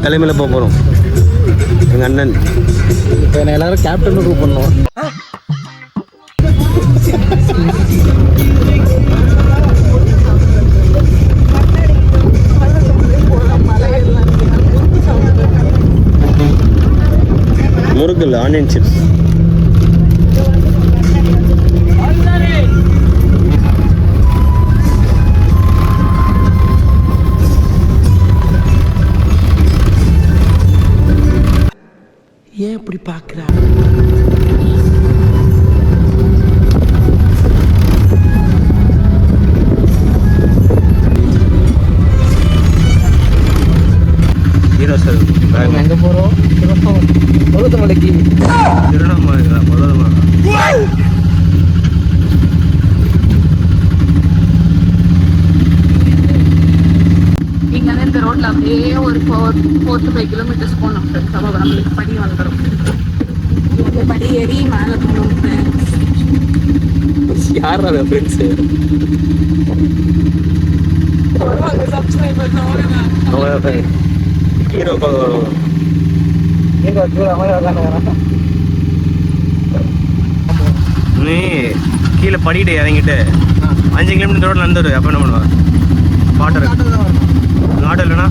தலைமையில் போக போகிறோம். எங்கள் அண்ணன் இப்போ என்ன எல்லாரும் கேப்டன் கூப்பிடணும். முருகல் ஆனியன் சிப்ஸ். ஏன் இப்படி பார்க்குறா? ஹீரோ சார் எங்கே போகிறோம்? பருவத்தமலைக்கு. திருவண்ணாமலை இங்கே இந்த ரோட்ல அப்படியே ஒரு 4 to 5 kilometers போனோம். நம்மளுக்கு படி வந்துடும். இந்த படி ஏறி மேலே போகணும். யார் அதை ஃப்ரெண்ட்ஸு? ஹீரோ நீ கீழே படிக்கிட்டு இறங்கிட்டு 5 கிலோமீட்டர் ரோட்டில் நடந்துரு. அப்போ என்ன பண்ணுவா? வாட்டர் ஆட்டோ இல்லைண்ணா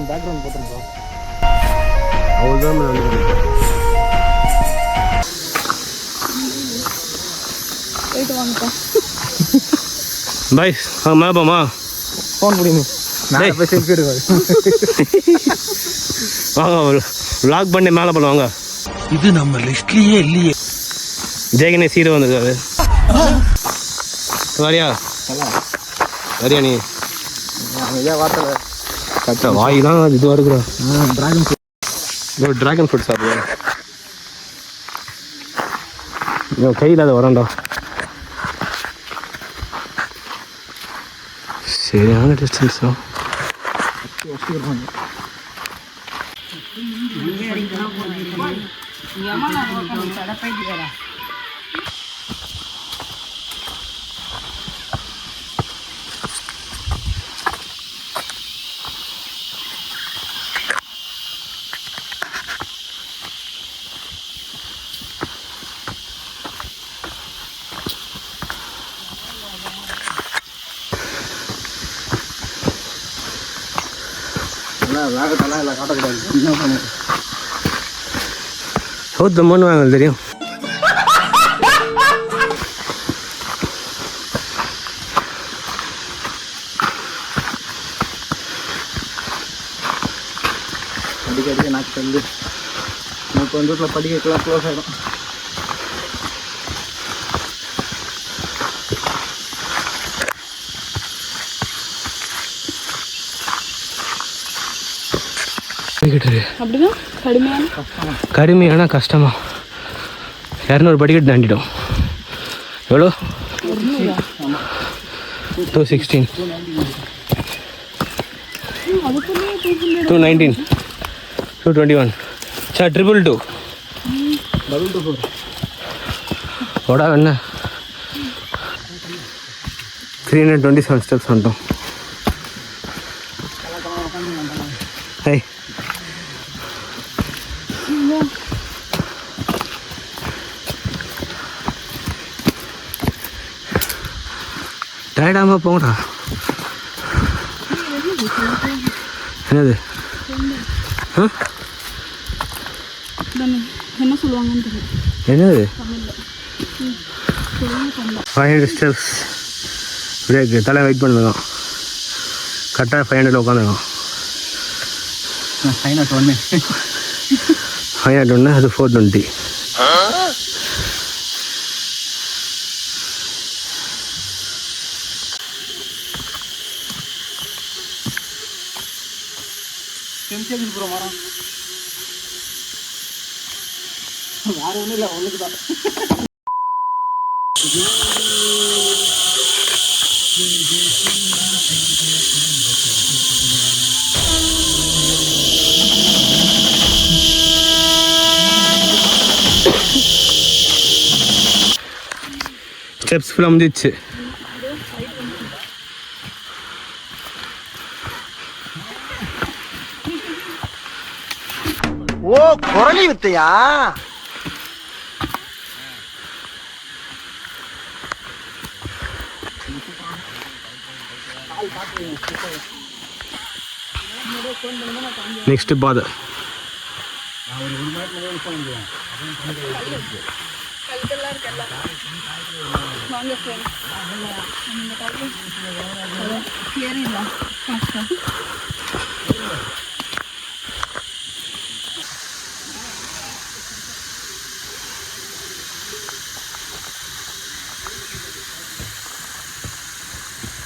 பேக்ரவுண்ட் போட்டிருக்கோம். அவ்வளோதான் பாய். மேப்போமா ஃபோன் முடியுங்க. நான் போய் செல்ஃபி எடுக்க. வாங்க வ்ளாக் பண்ணி மேலே பண்ணுவாங்க. இது நம்ம லிஸ்ட்லயே இல்லையே. ஜெயகணேஷ் ஹீரோ வந்துருக்காரு. வரியா வரியா நீ? வார்த்தை கரெக்டாக வாய்லாம் இதுவாக இருக்கிறோம். ட்ராகன் ஃப்ரூட் சாப்பிடுவேன். கையில் அதை வரண்டா. சரியான டிஸ்டன்ஸ் தான். சோத்தம்மன்னு வாங்க தெரியும். அடிக்கடி நாக்கு வந்து இப்போ வந்து வீட்டில் படிக்கலாம் க்ளோஸ் ஆகிடும். கடுமையான கஷ்டமா 200 படிக்கட்டு தாண்டிட்டோம். எவ்வளோ? 216 219 221 சார் 222 ஓடா என்ன 327 ஸ்டெப்ஸ் வந்துட்டோம். ஹை டயர்டாமல் போங்கடா. என்னது என்ன சொல்லுவாங்கன்னு தெரியும். என்னது 500 ஸ்டெப்ஸ். பிரேக்கு தலை வெயிட் பண்ணுவோம். கரெக்டாக 500 உட்காந்துருக்கோம். ஃபைவ் ஒன்று அது 420. போகிற மரம் வேற ஒன்றும் இல்லை, ஒன்றுக்கு தான். ஸ்டெப்ஸ் ஃபுல்லாக முடிஞ்சிச்சு. ஓ குரலி வித்தையா? நெக்ஸ்ட் பாதை.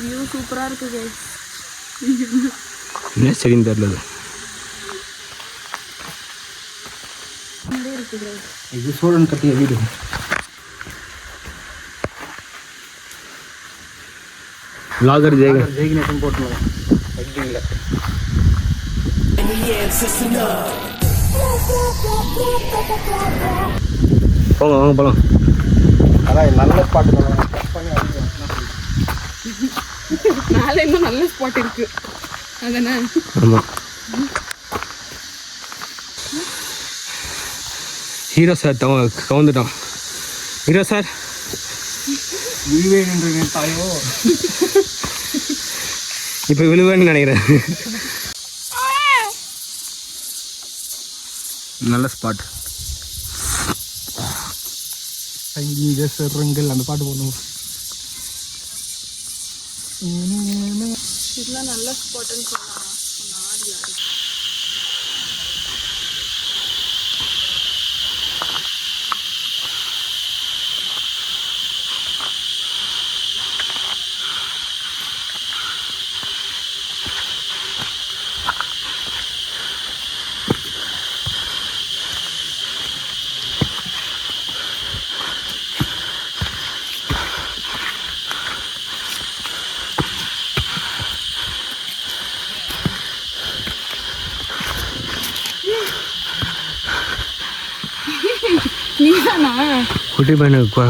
வியூ சூப்பரா இருக்கு guys. என்ன சரின்னு தெரியல. இது சோழன் கட்டிய வீடு. லாகர் ஜெய்கினேசன் போட்டுருவோம் இல்லை. போங்க வாங்க போகலாம். அதான் நல்ல ஸ்பாட்டு தான். மேலே இன்னும் நல்ல ஸ்பாட் இருக்கு அதானே? ஆமாம். ஹீரோ சார் கவுந்துட்டான். ஹீரோ சார் விழுவேன் என்று நினைத்தாயோ? இப்போ விழுவேன்னு நினைக்கிறேன். நல்ல ஸ்பாட். சங்கீத சிறங்கள் அந்த பாட்டு போடணும். இதெல்லாம் நல்ல ஸ்பாட்னு சொன்னாங்க. நீதானா? குட்டி பையனுக்கு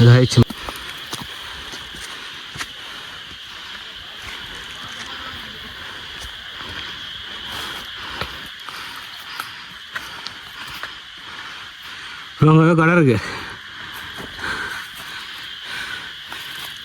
இதாகிடுச்சு. அங்கே கடை இருக்கு.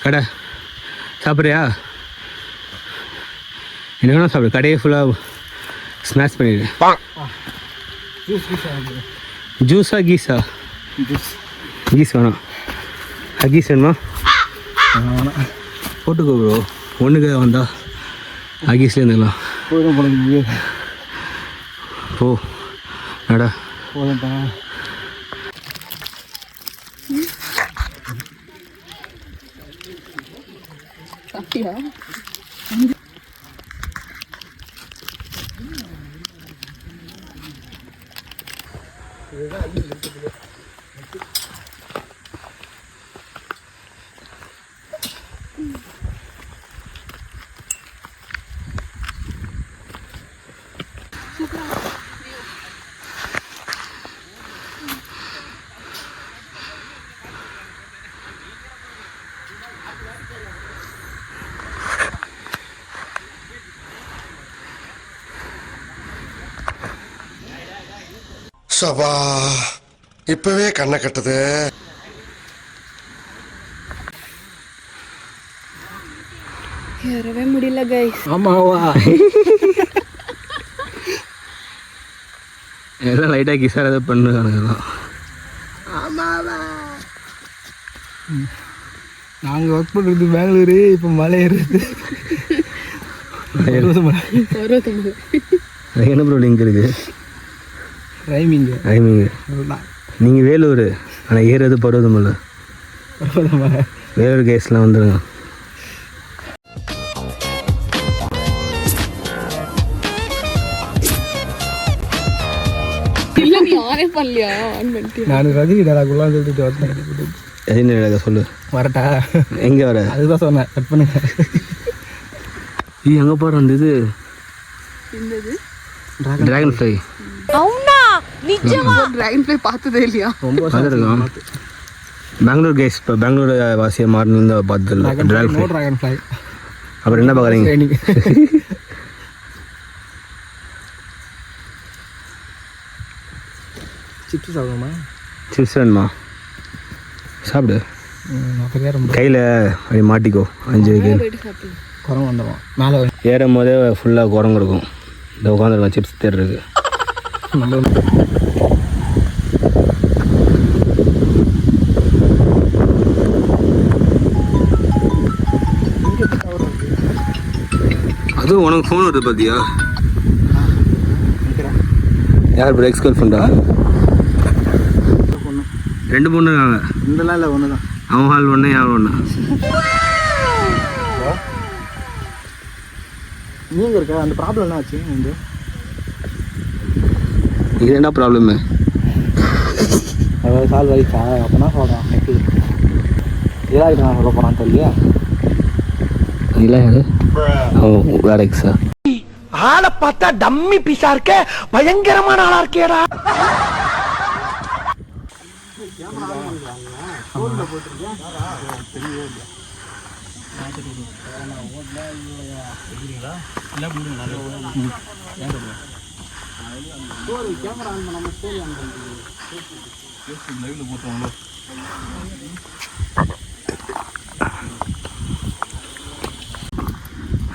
கடை சாப்பிட்றியா? என்ன வேணா சாப்பிடு. கடையை ஃபுல்லாக ஸ்மாஷ் பண்ணிடு. ஜூஸா கீஸா? கீஸ் வேணாம். கீஸ் வேணுமா? போட்டுக்கோ ப்ரோ. ஒன்றுக்கு வந்தா அகீஸ்லேயே இருந்துக்கலாம். போதும் போல ஓ நடா போதும்ப்பா. சாப்பிட்டியா? சபா இப்பவே கண்ணை கட்டுது. ஏறவே முடியல கைஸ். ஆமாவா? எல்லாம் லைட்டாக கிசார் ஏதாவது பண்ணுறானுங்கலாம். ஆமாவா? நாங்கள் ஒர்க் பண்ணுறது பெங்களூரு, இப்போ மலை ஏறுறது என்ன ப்ரோ லிங்க் இருக்குது? ரைமிங்கு நீங்கள் வேலூர் ஆனால் ஏறுறது பருவதமல்ல. வேலூர் கேஸ்லாம் வந்துடுங்க. இல்ல நீ ஆனே பண்ணலையா? ஆன் பண்ணிட்டியா? நான் ரஜினி டேலாக்குலாம் சொல்லிட்டு வரேன். ரஜினி டேலாக சொல்லு. வரட்டா? எங்கே வர? அதுதான் சொன்னேன், கட் பண்ணுங்க. எங்கே போகிற அந்த இது ட்ராகன் ஃப்ளை. అవునా నిజమా? డ్రాగన్ ఫ్లై பார்த்ததே இல்லையா? ரொம்ப பார்த்துருக்கோம். பெங்களூர் கேஸ் இப்போ பெங்களூர் வாசியை மாறினு பார்த்ததில்ல ட்ராகன் ஃப்ளை. Dragon fly. அப்புறம் என்ன பார்க்குறீங்க? சிப்ஸ் சாப்பிடுமா? சிப்ஸ் வேணுமா? சாப்பிடு. ரொம்ப கையில் அப்படி மாட்டிக்கோ. 5 வைக்க குரங்கு வந்துடுவோம் மேலே. ஏறும் போதே ஃபுல்லாக குரங்கு இருக்கும். இந்த உட்காந்துருக்கோம் சிப்ஸ் தேடுறதுக்கு. நம்ம அதுவும் உனக்கு ஃபோன் வருது பார்த்தியா? யார் ப்ரோ? எக்ஸ் கேர்ள் ஃப்ரெண்டா? 2 பொண்ணு இருக்காங்க. இந்தலாம் இல்லை, ஒன்று தான். அவன் ஆள் ஒன்று, என் ஆள் ஒன்று. நீங்கள் இருக்க அந்த ப்ராப்ளம் என்ன ஆச்சு? இந்த இது என்ன ப்ராப்ளமு? அதாவது சால்வ் ஆகிடுச்சா? அப்போ தான் சொல்கிறேன். இதாகிட்டு நான் சொல்ல போகிறான் தெரியலையா? இல்லை யாரு? அவன் வேற எக்ஸா? ஆளை பார்த்தா டம்மி பீஸா இருக்க, பயங்கரமான ஆளா இருக்கேடா.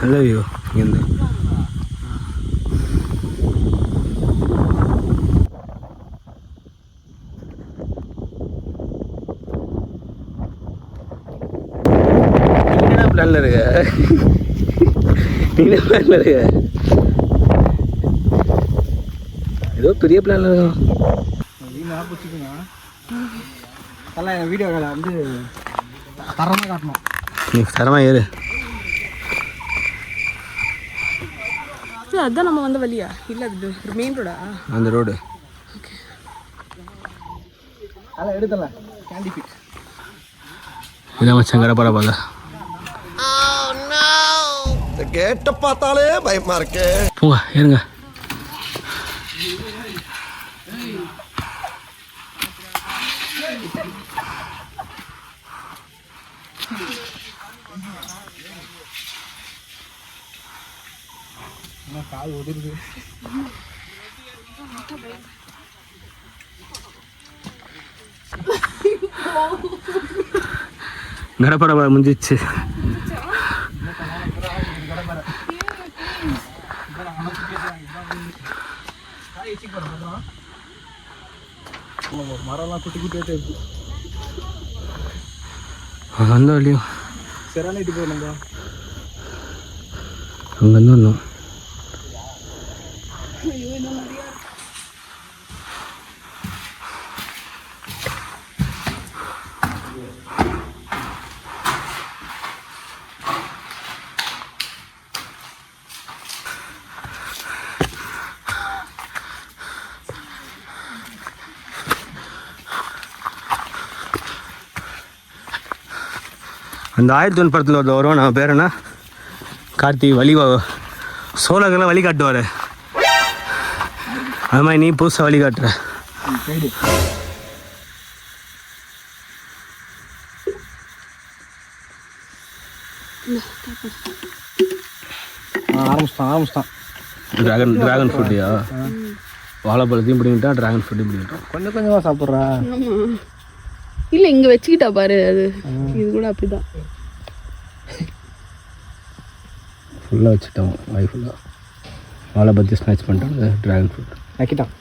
ஹலோ வியூ இங்கேருந்து பிளான்ல இருக்க? என்ன பிளான்ல இருக்க? ஏதோ பெரிய பிளான்ல இருக்கும். நீங்கள் பிடிச்சிக்குங்க. அதெல்லாம் என் வீடியோ வந்து தரமாக காட்டணும். நீ தரமாக ஏறு. அதான் நம்ம வந்த வழியா? இல்லை அது மெயின் ரோடா? அந்த ரோடு. அதெல்லாம் எடுத்தல கேண்டி பிக். இதான் மச்சான் கடப்பார பார்த்தா. கேட்ட பார்த்தாலே பயமா இருக்கு. போங்க ஏறுங்க. கால் உதிருது. கடப்பார முடிஞ்சிச்சு. மரம்லாம் குட்டி குட்டியாக இருக்கு. அந்த வழியும் செரானிட்டு போயிருந்தா அங்கேருந்து வரணும். அந்த 1001 படத்தில் ஒருத்தர் வருவோம். நான் பேர் என்ன? கார்த்தி. வழி சோழர்கள்லாம் வழி காட்டுவார். அது மாதிரி நீ புதுசாக வழி காட்டுற. ஆரம்பிச்சிட்டான். ட்ராகன் ஃப்ரூட்டியா? வாழைப்பழத்தையும் பிடிங்கிட்டா ட்ராகன் ஃப்ரூட்டையும் பிடிங்கிட்டான். கொஞ்சம் கொஞ்சமாக சாப்பிட்றா. இல்லை இங்கே வச்சுக்கிட்டா பாரு. அது இது கூட அப்படிதான் ஃபுல்லாக வச்சுட்டோம். வாய் ஃபுல்லாக வாழைப்பழத்தை ஸ்நாச் பண்ணிட்டாங்க. ட்ராகன் ஃப்ரூட் நக்கிட்டான்.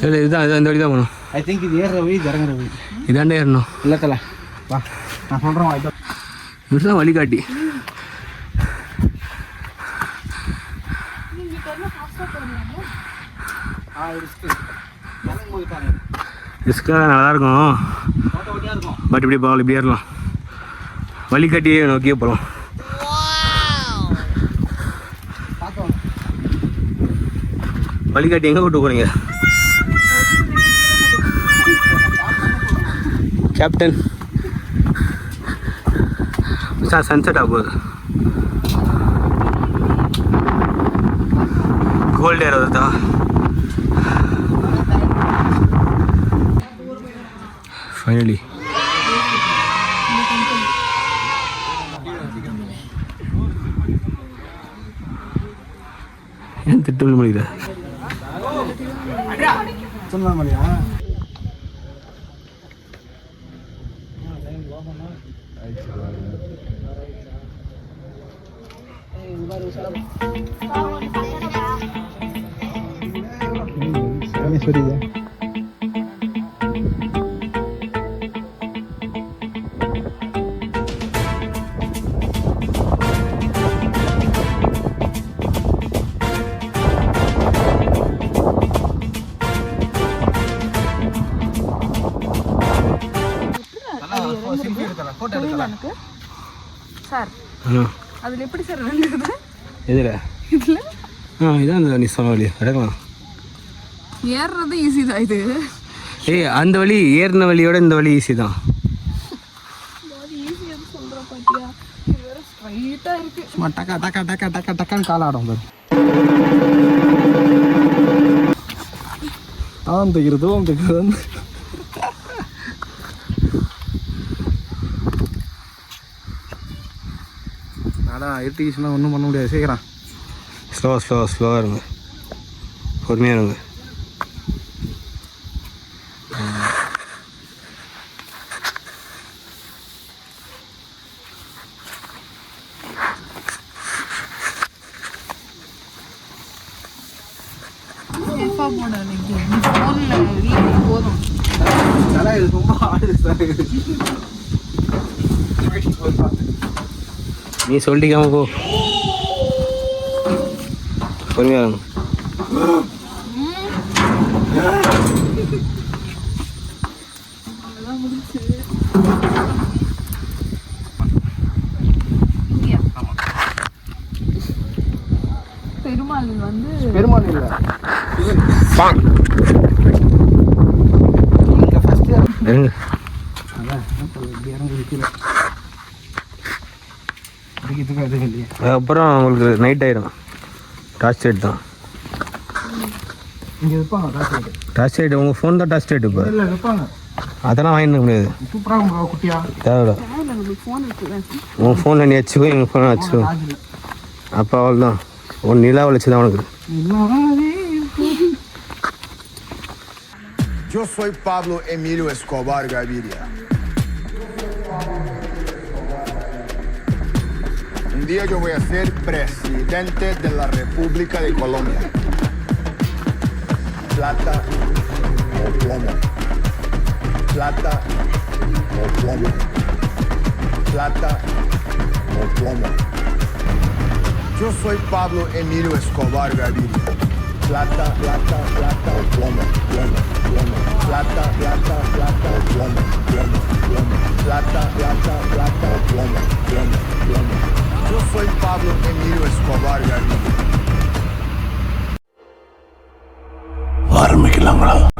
இல்லை இதுதான் இந்த வழி தான் போகணும். ஐ திங்க் இது ஏறுற வழி இறங்குற வழி இதாண்டே ஏறணும். இல்லை தல வா நான் சொல்கிறேன் வா இதோ இதுதான் வழிகாட்டி. ரிஸ்க்காக நல்லாயிருக்கும், பட் இப்படி போகலாம், இப்படி ஏறலாம். வழிகாட்டியே நோக்கியே போகலாம். வழிகாட்டி எங்கே கூட்டு போகிறீங்க கேப்டன்? சார் சன்செட் ஆக போகுது. கோல்ட் ஏர் வருதா? ஃபைனலி ஏன் திட்டு முடியல? சொன்னா மாதிரியா சரிங்க. சார் அதில் எப்படி சார் இறங்குறது? எதில்? இதில் இதான் அந்த நீ சொன்ன வழி கிடக்கலாம். ஏறுறது ஈஸி தான். இது ஏய் அந்த வழி ஏறின வழியோட இந்த வழி ஈஸி தான். ஈஸியாக சொல்கிற பாத்தியா? இது வேற ஸ்ட்ரைட்டாக இருக்கு. சும்மா டக்கா டக்கா டக்கா டக்கா டக்கான்னு கால் ஆடும் பாரு. ஆம் தைக்கிறது அதான் இருட்டிச்சுன்னா ஒன்றும் பண்ண முடியாது. சீக்கிரம் ஸ்லோவாக இருங்க, பொறுமையாக இருங்க. போதும் இது ரொம்ப ஆடுது சார். நீ சொல்லிக்காம போ, பொறுமையாக இருங்க. பெருமாள் வந்து பெருமாள் இல்லை அப்புறம் உங்களுக்கு நைட் ஆயிடும். டார்ச் லைட் தான் இங்கே வைப்பாங்க. டார்ச் லைட் உங்கள் ஃபோன் தான் டார்ச் லைட். இப்போ இல்லை வைப்பாங்க, அதெல்லாம் வாங்கிட முடியாது. சூப்பராக உங்க குட்டியா தேவையில்ல. ஃபோன் இருக்குல்ல, உன் ஃபோனில் நீ வச்சுக்கோ, எங்கள் ஃபோனை வச்சுக்கோ. அப்போ அவள் தான் உன் நிலா வளைச்சு தான் உனக்கு. Yo soy Pablo Emilio Escobar Gaviria. Un día yo voy a ser presidente de la República de Colombia. Plata o plomo. Plata o plomo. Plata o plomo. Yo soy Pablo Emilio Escobar Gaviria. Plata, plata, plata o plomo, plomo, plomo. Plata, plata, plata o plomo, plomo, plomo. Plata, plata, plata o plomo, plomo, plomo. Yo soy Pablo Emilio Escobar Gaviria. ஆரம்பிக்கலாங்களா?